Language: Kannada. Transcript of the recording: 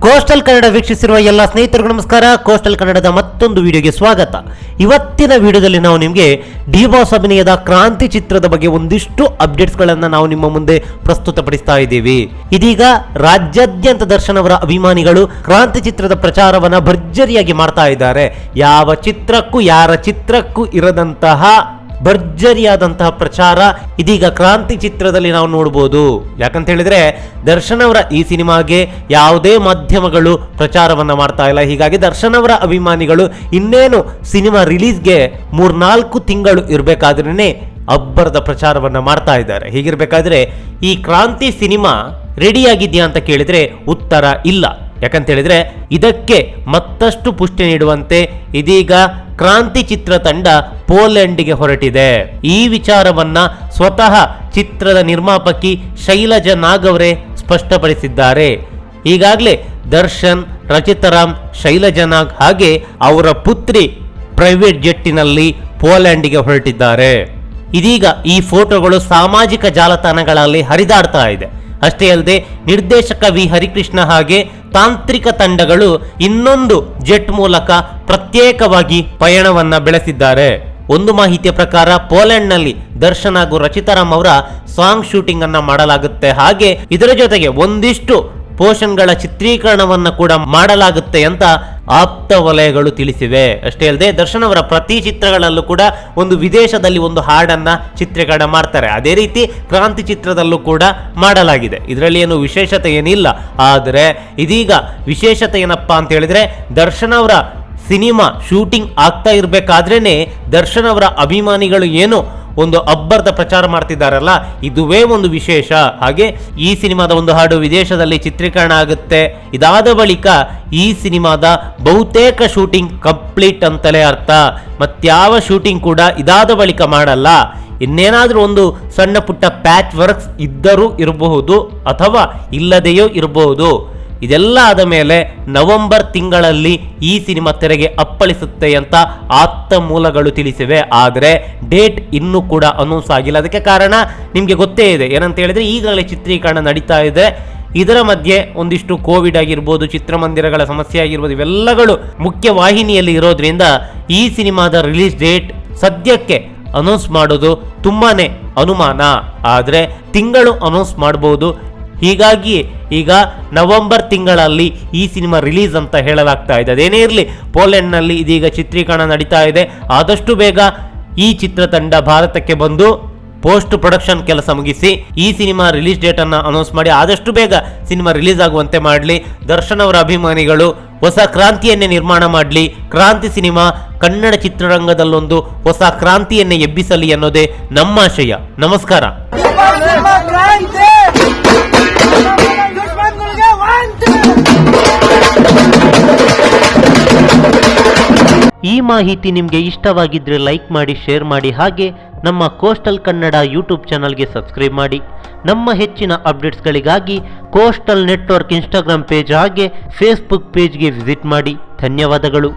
ಕೋಸ್ಟಲ್ ಕನ್ನಡ ವೀಕ್ಷಿಸಿರುವ ಎಲ್ಲ ಸ್ನೇಹಿತರಿಗೂ ನಮಸ್ಕಾರ. ಕೋಸ್ಟಲ್ ಕನ್ನಡದ ಮತ್ತೊಂದು ವಿಡಿಯೋಗೆ ಸ್ವಾಗತ. ಇವತ್ತಿನ ವಿಡಿಯೋದಲ್ಲಿ ನಾವು ನಿಮಗೆ ಡಿ ಬಾಸ್ ಅಭಿನಯದ ಕ್ರಾಂತಿ ಚಿತ್ರದ ಬಗ್ಗೆ ಒಂದಿಷ್ಟು ಅಪ್ಡೇಟ್ಸ್ಗಳನ್ನು ನಾವು ನಿಮ್ಮ ಮುಂದೆ ಪ್ರಸ್ತುತಪಡಿಸ್ತಾ ಇದ್ದೀವಿ. ಇದೀಗ ರಾಜ್ಯಾದ್ಯಂತ ದರ್ಶನ್ ಅವರ ಅಭಿಮಾನಿಗಳು ಕ್ರಾಂತಿ ಚಿತ್ರದ ಪ್ರಚಾರವನ್ನ ಭರ್ಜರಿಯಾಗಿ ಮಾಡ್ತಾ ಇದ್ದಾರೆ. ಯಾವ ಚಿತ್ರಕ್ಕೂ ಯಾರ ಚಿತ್ರಕ್ಕೂ ಇರದಂತಹ ಭರ್ಜರಿಯಾದಂತಹ ಪ್ರಚಾರ ಇದೀಗ ಕ್ರಾಂತಿ ಚಿತ್ರದಲ್ಲಿ ನಾವು ನೋಡಬಹುದು. ಯಾಕಂತ ಹೇಳಿದ್ರೆ ದರ್ಶನ್ ಅವರ ಈ ಸಿನಿಮಾಗೆ ಯಾವುದೇ ಮಾಧ್ಯಮಗಳು ಪ್ರಚಾರವನ್ನ ಮಾಡ್ತಾ ಇಲ್ಲ. ಹೀಗಾಗಿ ದರ್ಶನ್ ಅವರ ಅಭಿಮಾನಿಗಳು ಇನ್ನೇನು ಸಿನಿಮಾ ರಿಲೀಸ್ಗೆ 3-4 ತಿಂಗಳು ಇರಬೇಕಾದ್ರೇನೆ ಅಬ್ಬರದ ಪ್ರಚಾರವನ್ನ ಮಾಡ್ತಾ ಇದ್ದಾರೆ. ಹೀಗಿರ್ಬೇಕಾದ್ರೆ ಈ ಕ್ರಾಂತಿ ಸಿನಿಮಾ ರೆಡಿ ಆಗಿದ್ಯಾ ಅಂತ ಕೇಳಿದ್ರೆ ಉತ್ತರ ಇಲ್ಲ. ಯಾಕಂತ ಹೇಳಿದ್ರೆ ಇದಕ್ಕೆ ಮತ್ತಷ್ಟು ಪುಷ್ಟಿ ನೀಡುವಂತೆ ಇದೀಗ ಕ್ರಾಂತಿ ಚಿತ್ರತಂಡ ಪೋಲೆಂಡ್ಗೆ ಹೊರಟಿದೆ. ಈ ವಿಚಾರವನ್ನ ಸ್ವತಃ ಚಿತ್ರದ ನಿರ್ಮಾಪಕಿ ಶೈಲಜಾ ನಾಗ್ ಅವರೇ ಸ್ಪಷ್ಟಪಡಿಸಿದ್ದಾರೆ. ಈಗಾಗಲೇ ದರ್ಶನ್, ರಚಿತಾರಾಮ್, ಶೈಲಜಾ ನಾಗ್ ಹಾಗೆ ಅವರ ಪುತ್ರಿ ಪ್ರೈವೇಟ್ ಜೆಟ್ಟಿನಲ್ಲಿ ಪೋಲೆಂಡ್ಗೆ ಹೊರಟಿದ್ದಾರೆ. ಇದೀಗ ಈ ಫೋಟೋಗಳು ಸಾಮಾಜಿಕ ಜಾಲತಾಣಗಳಲ್ಲಿ ಹರಿದಾಡ್ತಾ ಇದೆ. ಅಷ್ಟೇ ಅಲ್ಲದೆ ನಿರ್ದೇಶಕ ವಿ ಹರಿಕೃಷ್ಣ ಹಾಗೆ ತಾಂತ್ರಿಕ ತಂಡಗಳು ಇನ್ನೊಂದು ಜೆಟ್ ಮೂಲಕ ಪ್ರತ್ಯೇಕವಾಗಿ ಪಯಣವನ್ನ ಬೆಳೆಸಿದ್ದಾರೆ. ಒಂದು ಮಾಹಿತಿಯ ಪ್ರಕಾರ ಪೋಲೆಂಡ್ನಲ್ಲಿ ದರ್ಶನ್ ಹಾಗೂ ರಚಿತಾರಾಮ್ ಅವರ ಸಾಂಗ್ ಶೂಟಿಂಗ್ ಅನ್ನ ಮಾಡಲಾಗುತ್ತೆ. ಹಾಗೆ ಇದರ ಜೊತೆಗೆ ಒಂದಿಷ್ಟು ಪೋಷನ್ಗಳ ಚಿತ್ರೀಕರಣವನ್ನ ಕೂಡ ಮಾಡಲಾಗುತ್ತೆ ಅಂತ ಆಪ್ತ ವಲಯಗಳು ತಿಳಿಸಿವೆ. ಅಷ್ಟೇ ಅಲ್ಲದೆ ದರ್ಶನ್ ಅವರ ಪ್ರತಿ ಚಿತ್ರಗಳಲ್ಲೂ ಕೂಡ ಒಂದು ವಿದೇಶದಲ್ಲಿ ಒಂದು ಹಾಡನ್ನ ಚಿತ್ರೀಕರಣ ಮಾಡ್ತಾರೆ. ಅದೇ ರೀತಿ ಕ್ರಾಂತಿ ಚಿತ್ರದಲ್ಲೂ ಕೂಡ ಮಾಡಲಾಗಿದೆ. ಇದರಲ್ಲಿ ಏನು ವಿಶೇಷತೆ ಏನಿಲ್ಲ. ಆದರೆ ಇದೀಗ ವಿಶೇಷತೆ ಏನಪ್ಪಾ ಅಂತ ಹೇಳಿದ್ರೆ ದರ್ಶನ್ ಅವರ ಸಿನಿಮಾ ಶೂಟಿಂಗ್ ಆಗ್ತಾ ಇರಬೇಕಾದ್ರೇನೆ ದರ್ಶನ್ ಅವರ ಅಭಿಮಾನಿಗಳು ಏನು ಒಂದು ಅಬ್ಬರದ ಪ್ರಚಾರ ಮಾಡ್ತಿದ್ದಾರಲ್ಲ, ಇದುವೇ ಒಂದು ವಿಶೇಷ. ಹಾಗೆ ಈ ಸಿನಿಮಾದ ಒಂದು ಹಾಡು ವಿದೇಶದಲ್ಲಿ ಚಿತ್ರೀಕರಣ ಆಗುತ್ತೆ. ಇದಾದ ಬಳಿಕ ಈ ಸಿನಿಮಾದ ಬಹುತೇಕ ಶೂಟಿಂಗ್ ಕಂಪ್ಲೀಟ್ ಅಂತಲೇ ಅರ್ಥ. ಮತ್ಯಾವ ಶೂಟಿಂಗ್ ಕೂಡ ಇದಾದ ಬಳಿಕ ಮಾಡಲ್ಲ. ಇನ್ನೇನಾದ್ರೂ ಒಂದು ಸಣ್ಣ ಪುಟ್ಟ ಪ್ಯಾಚ್ ವರ್ಕ್ಸ್ ಇದ್ದರೂ ಇರಬಹುದು ಅಥವಾ ಇಲ್ಲದೆಯೂ ಇರಬಹುದು. ಇದೆಲ್ಲ ಆದ ಮೇಲೆ ನವೆಂಬರ್ ತಿಂಗಳಲ್ಲಿ ಈ ಸಿನಿಮಾ ತೆರೆಗೆ ಅಪ್ಪಳಿಸುತ್ತೆ ಅಂತ ಆಪ್ತ ಮೂಲಗಳು ತಿಳಿಸಿವೆ. ಆದರೆ ಡೇಟ್ ಇನ್ನೂ ಕೂಡ ಅನೌನ್ಸ್ ಆಗಿಲ್ಲ. ಅದಕ್ಕೆ ಕಾರಣ ನಿಮಗೆ ಗೊತ್ತೇ ಇದೆ. ಏನಂತ ಹೇಳಿದ್ರೆ ಈಗಾಗಲೇ ಚಿತ್ರೀಕರಣ ನಡೀತಾ ಇದೆ. ಇದರ ಮಧ್ಯೆ ಒಂದಿಷ್ಟು ಕೋವಿಡ್ ಆಗಿರ್ಬೋದು, ಚಿತ್ರಮಂದಿರಗಳ ಸಮಸ್ಯೆ ಆಗಿರ್ಬೋದು, ಇವೆಲ್ಲಗಳು ಮುಖ್ಯ ವಾಹಿನಿಯಲ್ಲಿ ಇರೋದ್ರಿಂದ ಈ ಸಿನಿಮಾದ ರಿಲೀಸ್ ಡೇಟ್ ಸದ್ಯಕ್ಕೆ ಅನೌನ್ಸ್ ಮಾಡೋದು ತುಂಬಾನೇ ಅನುಮಾನ. ಆದರೆ ತಿಂಗಳು ಅನೌನ್ಸ್ ಮಾಡಬಹುದು. ಹೀಗಾಗಿ ಈಗ ನವೆಂಬರ್ ತಿಂಗಳಲ್ಲಿ ಈ ಸಿನಿಮಾ ರಿಲೀಸ್ ಅಂತ ಹೇಳಲಾಗ್ತಾ ಇದೆ. ಅದೇನೇ ಇರಲಿ, ಪೋಲೆಂಡ್ನಲ್ಲಿ ಇದೀಗ ಚಿತ್ರೀಕರಣ ನಡೀತಾ ಇದೆ. ಆದಷ್ಟು ಬೇಗ ಈ ಚಿತ್ರತಂಡ ಭಾರತಕ್ಕೆ ಬಂದು ಪೋಸ್ಟ್ ಪ್ರೊಡಕ್ಷನ್ ಕೆಲಸ ಮುಗಿಸಿ ಈ ಸಿನಿಮಾ ರಿಲೀಸ್ ಡೇಟ್ ಅನ್ನ ಅನೌನ್ಸ್ ಮಾಡಿ ಆದಷ್ಟು ಬೇಗ ಸಿನಿಮಾ ರಿಲೀಸ್ ಆಗುವಂತೆ ಮಾಡಲಿ. ದರ್ಶನ್ ಅವರ ಅಭಿಮಾನಿಗಳು ಹೊಸ ಕ್ರಾಂತಿಯನ್ನೇ ನಿರ್ಮಾಣ ಮಾಡಲಿ. ಕ್ರಾಂತಿ ಸಿನಿಮಾ ಕನ್ನಡ ಚಿತ್ರರಂಗದಲ್ಲೊಂದು ಹೊಸ ಕ್ರಾಂತಿಯನ್ನೇ ಎಬ್ಬಿಸಲಿ ಅನ್ನೋದೇ ನಮ್ಮ ಆಶಯ. ನಮಸ್ಕಾರ. ಈ ಮಾಹಿತಿ ನಿಮಗೆ ಇಷ್ಟವಾಗಿದ್ರೆ ಲೈಕ್ ಮಾಡಿ, ಶೇರ್ ಮಾಡಿ. ಹಾಗೆ ನಮ್ಮ ಕೋಸ್ಟಲ್ ಕನ್ನಡ ಯೂಟ್ಯೂಬ್ ಚಾನಲ್ಗೆ ಸಬ್ಸ್ಕ್ರೈಬ್ ಮಾಡಿ. ನಮ್ಮ ಹೆಚ್ಚಿನ ಅಪ್ಡೇಟ್ಸ್ಗಳಿಗಾಗಿ ಕೋಸ್ಟಲ್ ನೆಟ್ವರ್ಕ್ ಇನ್ಸ್ಟಾಗ್ರಾಮ್ ಪೇಜ್ ಹಾಗೆ ಫೇಸ್ಬುಕ್ ಪೇಜ್ಗೆ ವಿಸಿಟ್ ಮಾಡಿ. ಧನ್ಯವಾದಗಳು.